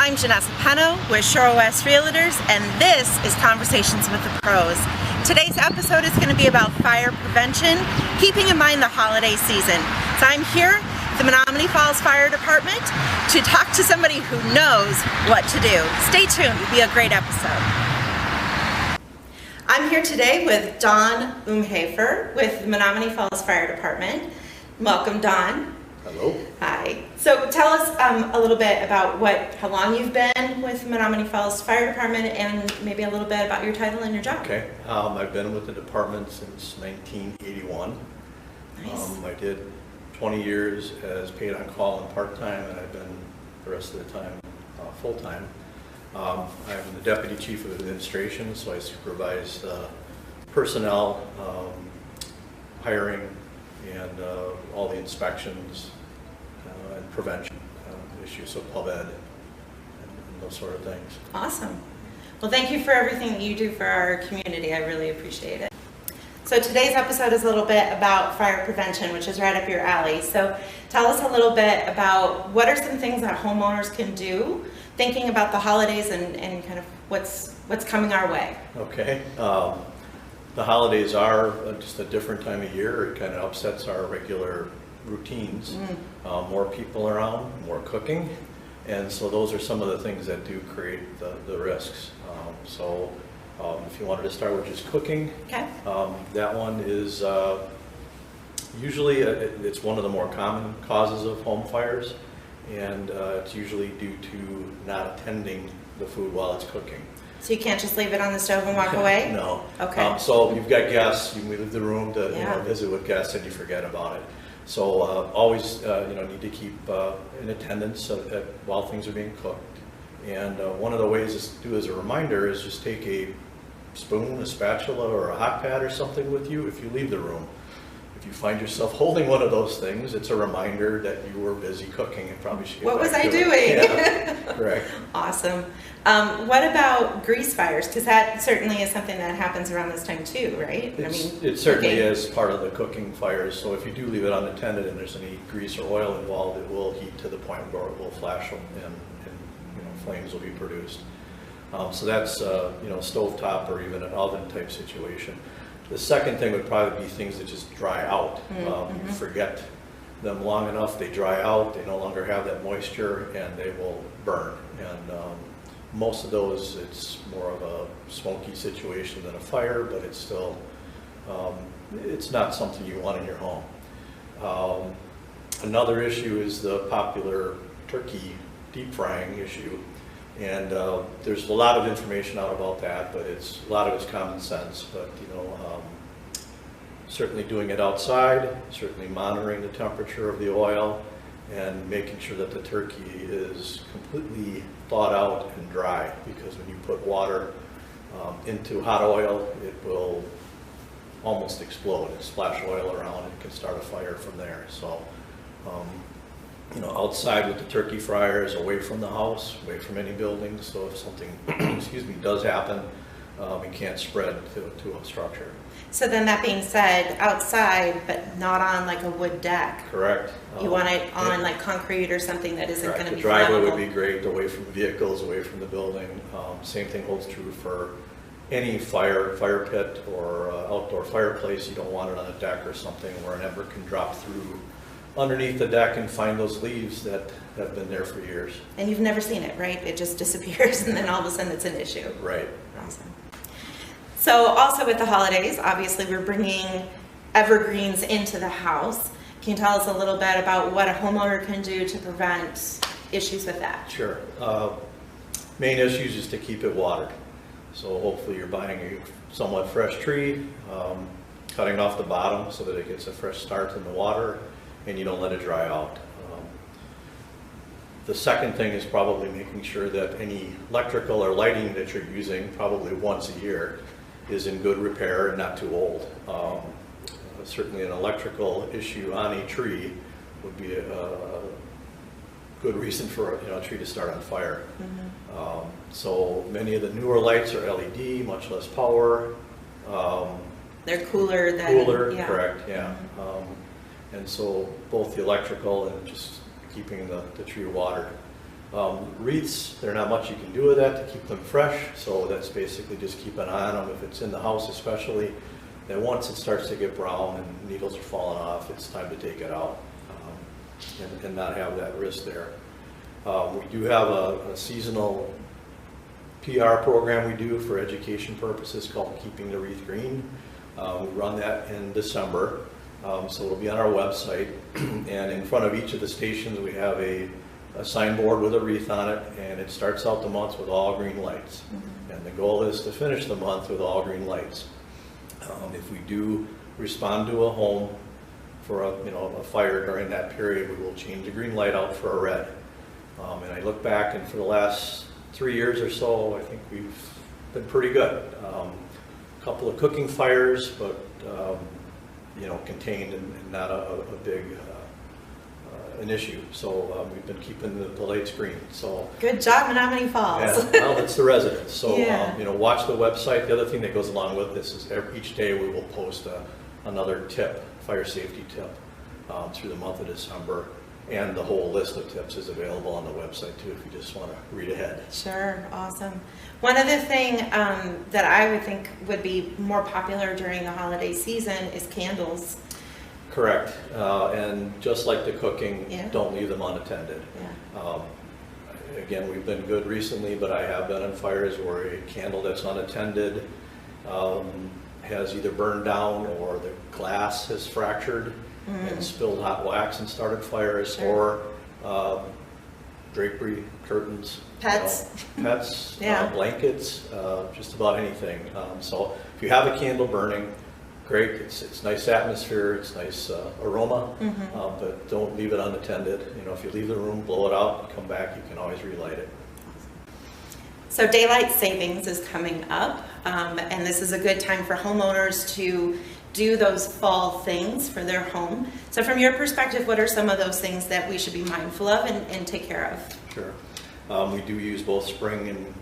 I'm Janessa Peno with Shore West Realtors, and this is Conversations with the Pros. Today's episode is going to be about fire prevention, keeping in mind the holiday season. So I'm here at the Menomonee Falls Fire Department to talk to somebody who knows what to do. Stay tuned, it'll be a great episode. I'm here today with Don Umhafer with the Menomonee Falls Fire Department. Welcome, Don. Hello. Hi. So tell us a little bit about how long you've been with Menomonee Falls Fire Department, and maybe a little bit about your title and your job. Okay. I've been with the department since 1981. Nice. I did 20 years as paid on call and part-time, and I've been the rest of the time full-time. I'm the Deputy Chief of Administration, so I supervise personnel, hiring, and all the inspections and prevention issues, so pub ed and those sort of things. Awesome. Well, thank you for everything that you do for our community. I really appreciate it. So today's episode is a little bit about fire prevention, which is right up your alley. So tell us a little bit about what are some things that homeowners can do, thinking about the holidays and kind of what's coming our way. Okay. The holidays are just a different time of year. It kind of upsets our regular routines. More people around, more cooking, and so those are some of the things that do create the risks. If you wanted to start with just cooking, okay. That one is usually it's one of the more common causes of home fires, and it's usually due to not attending the food while it's cooking. So you can't just leave it on the stove and walk away? No. Okay. So you've got guests, you leave the room to visit with guests, and you forget about it. So always need to keep in attendance while things are being cooked. And one of the ways to do as a reminder is just take a spoon, a spatula, or a hot pad or something with you if you leave the room. If you find yourself holding one of those things, it's a reminder that you were busy cooking and probably should get What was back I to doing? it. Yeah, correct. Awesome. What about grease fires? Because that certainly is something that happens around this time too, right? It certainly is part of the cooking fires. So if you do leave it unattended and there's any grease or oil involved, it will heat to the point where it will flash and flames will be produced. So that's stovetop or even an oven type situation. The second thing would probably be things that just dry out. You forget them long enough, they dry out, they no longer have that moisture, and they will burn. And most of those, it's more of a smoky situation than a fire, but it's still, it's not something you want in your home. Another issue is the popular turkey deep frying issue. And there's a lot of information out about that, but a lot of it's common sense. But certainly doing it outside, certainly monitoring the temperature of the oil, and making sure that the turkey is completely thawed out and dry. Because when you put water into hot oil, it will almost explode and splash oil around. It can start a fire from there. So. Outside with the turkey fryers, away from the house, away from any buildings, so if something, does happen, it can't spread to a structure. So then that being said, outside, but not on like a wood deck. Correct. You want it on like concrete or something that isn't going to be flammable. The driveway would be great, away from vehicles, away from the building. Same thing holds true for any fire pit or outdoor fireplace. You don't want it on a deck or something where an ember can drop through underneath the deck and find those leaves that have been there for years. And you've never seen it, right? It just disappears and then all of a sudden it's an issue. Right. Awesome. So also with the holidays, obviously we're bringing evergreens into the house. Can you tell us a little bit about what a homeowner can do to prevent issues with that? Sure. Main issues is to keep it watered. So hopefully you're buying a somewhat fresh tree, cutting off the bottom so that it gets a fresh start in the water, and you don't let it dry out. The second thing is probably making sure that any electrical or lighting that you're using, probably once a year, is in good repair and not too old. Certainly an electrical issue on a tree would be a good reason for a tree to start on fire. So many of the newer lights are LED, much less power. They're cooler than... Cooler, correct, yeah. And so both the electrical and just keeping the tree watered Wreaths, there's not much you can do with that to keep them fresh, so that's basically just keep an eye on them if it's in the house especially. Then once it starts to get brown and needles are falling off, it's time to take it out and not have that risk there. We do have a seasonal PR program we do for education purposes called Keeping the Wreath Green. We run that in December, so it'll be on our website. And in front of each of the stations we have a signboard with a wreath on it, and it starts out the month with all green lights. And the goal is to finish the month with all green lights. If we do respond to a home for a fire during that period, we will change the green light out for a red. And I look back, and for the last 3 years or so, I think we've been pretty good. A couple of cooking fires, but contained and not a big an issue. So we've been keeping the lights green. So good job, Menomonee Falls. Yeah, well, it's the residents. So yeah. Watch the website. The other thing that goes along with this is each day we will post another tip, fire safety tip, through the month of December. And the whole list of tips is available on the website too, if you just want to read ahead. Sure, awesome. One other thing that I would think would be more popular during the holiday season is candles. Correct. And just like the cooking, yeah. Don't leave them unattended. Yeah. Again, we've been good recently, but I have been on fires where a candle that's unattended has either burned down or the glass has fractured and spilled hot wax and started fires, sure. or drapery, curtains, pets, yeah. Blankets, just about anything. So if you have a candle burning, great. It's nice atmosphere, it's nice aroma, but don't leave it unattended. If you leave the room, blow it out, come back, you can always relight it. So daylight savings is coming up, and this is a good time for homeowners to do those fall things for their home. So from your perspective, what are some of those things that we should be mindful of and take care of? Sure. We do use both spring and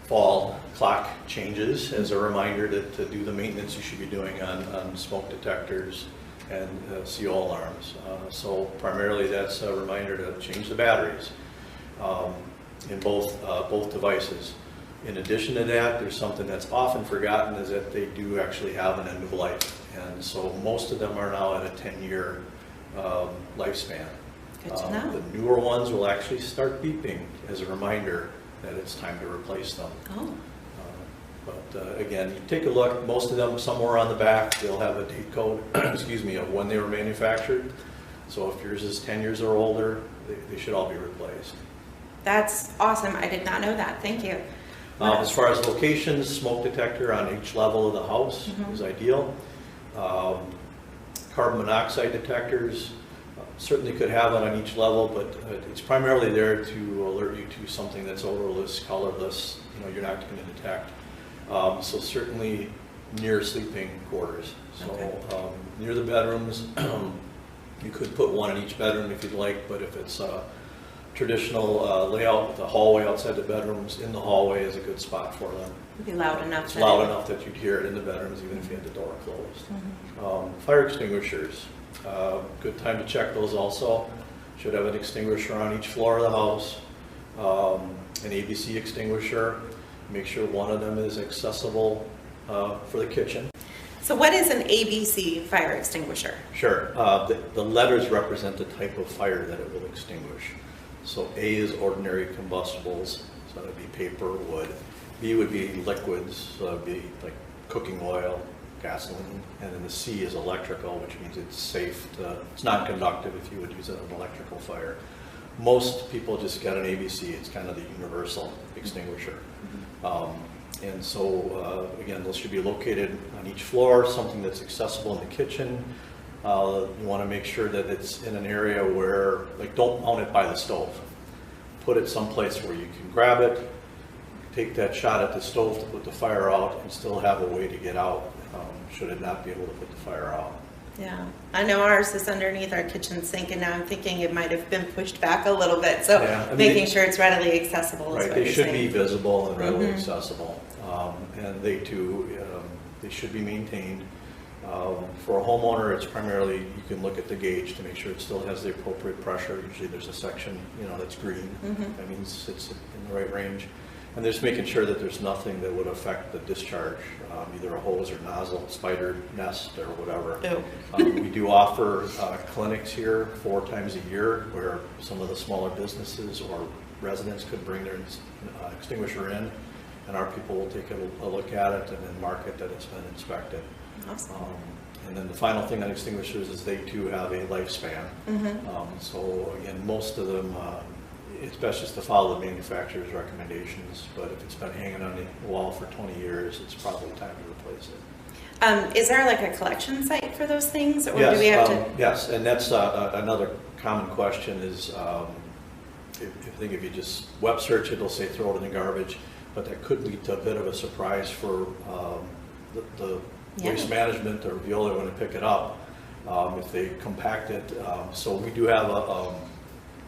fall clock changes as a reminder to do the maintenance you should be doing on smoke detectors and CO alarms. So primarily that's a reminder to change the batteries in both devices. In addition to that, there's something that's often forgotten, is that they do actually have an end of life. And so most of them are now at a 10-year lifespan. Good to know. The newer ones will actually start beeping as a reminder that it's time to replace them. Oh. But again, you take a look, most of them somewhere on the back, they'll have a date code, excuse me, of when they were manufactured. So if yours is 10 years or older, they should all be replaced. That's awesome. I did not know that. Thank you. As far as locations, smoke detector on each level of the house is ideal. Carbon monoxide detectors certainly could have it on each level, but it's primarily there to alert you to something that's odorless, colorless, you're not going to detect. So certainly near sleeping quarters. So okay. Near the bedrooms, you could put one in each bedroom if you'd like, but if it's traditional layout with the hallway outside the bedrooms, in the hallway is a good spot for them. It'd be loud enough. It's loud enough that you'd hear it in the bedrooms even if you had the door closed. Fire extinguishers, good time to check those also. Should have an extinguisher on each floor of the house, an ABC extinguisher. Make sure one of them is accessible for the kitchen. So what is an ABC fire extinguisher? Sure. The letters represent the type of fire that it will extinguish. So A is ordinary combustibles, so that would be paper, wood. B would be liquids, so that would be like cooking oil, gasoline. And then the C is electrical, which means it's safe it's non-conductive if you would use it in an electrical fire. Most people just get an ABC, it's kind of the universal extinguisher. And so, again, those should be located on each floor, something that's accessible in the kitchen. You want to make sure that it's in an area where, don't mount it by the stove. Put it someplace where you can grab it, take that shot at the stove to put the fire out, and still have a way to get out, should it not be able to put the fire out. Yeah, I know ours is underneath our kitchen sink, and now I'm thinking it might have been pushed back a little bit. So yeah, making sure it's readily accessible. Right, they should be visible and readily accessible, and they too, they should be maintained. For a homeowner, it's primarily, you can look at the gauge to make sure it still has the appropriate pressure. Usually there's a section, that's green. That means it's in the right range. And just making sure that there's nothing that would affect the discharge, either a hose or nozzle, spider nest, or whatever. We do offer clinics here 4 times a year where some of the smaller businesses or residents could bring their extinguisher in, and our people will take a look at it and then mark it that it's been inspected. Awesome. And then the final thing on extinguishers is they too have a lifespan. So again, most of them, it's best just to follow the manufacturer's recommendations, but if it's been hanging on the wall for 20 years, it's probably time to replace it. Is there like a collection site for those things, or Yes, do we have to? Yes, and that's another common question is, if you just web search it, it'll say throw it in the garbage, but that could lead to a bit of a surprise for the waste management or Veolia when they pick it up, if they compact it. So we do have a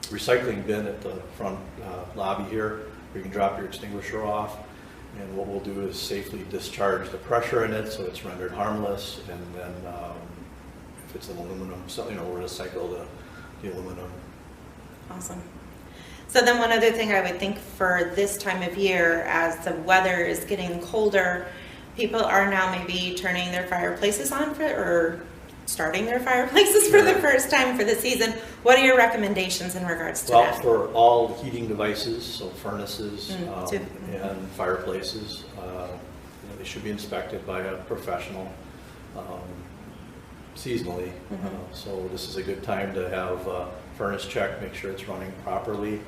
recycling bin at the front lobby here where you can drop your extinguisher off, and what we'll do is safely discharge the pressure in it so it's rendered harmless, and then if it's an aluminum, so we'll recycle the aluminum. Awesome. So then one other thing I would think for this time of year, as the weather is getting colder, people are now maybe turning their fireplaces on or starting their fireplaces for the first time for the season. What are your recommendations in regards to that? For all heating devices, so furnaces and fireplaces, they should be inspected by a professional seasonally. So this is a good time to have a furnace check, make sure it's running properly.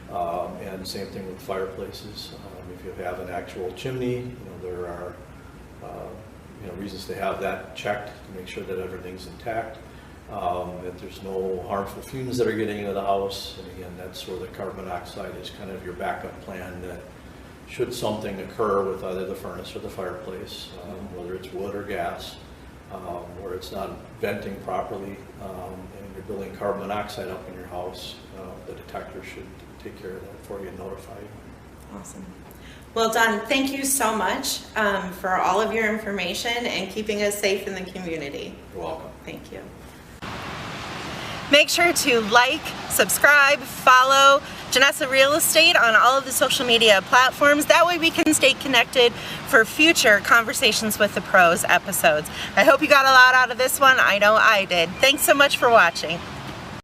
And same thing with fireplaces. If you have an actual chimney, there are reasons to have that checked to make sure that everything's intact, that there's no harmful fumes that are getting into the house. And again, that's where the carbon monoxide is kind of your backup plan, that should something occur with either the furnace or the fireplace, whether it's wood or gas, where it's not venting properly, and you're building carbon monoxide up in your house, the detector should take care of that for you and notify you. Awesome. Well, Don, thank you so much for all of your information and keeping us safe in the community. You're welcome. Thank you. Make sure to like, subscribe, follow Janessa Real Estate on all of the social media platforms. That way we can stay connected for future Conversations with the Pros episodes. I hope you got a lot out of this one. I know I did. Thanks so much for watching.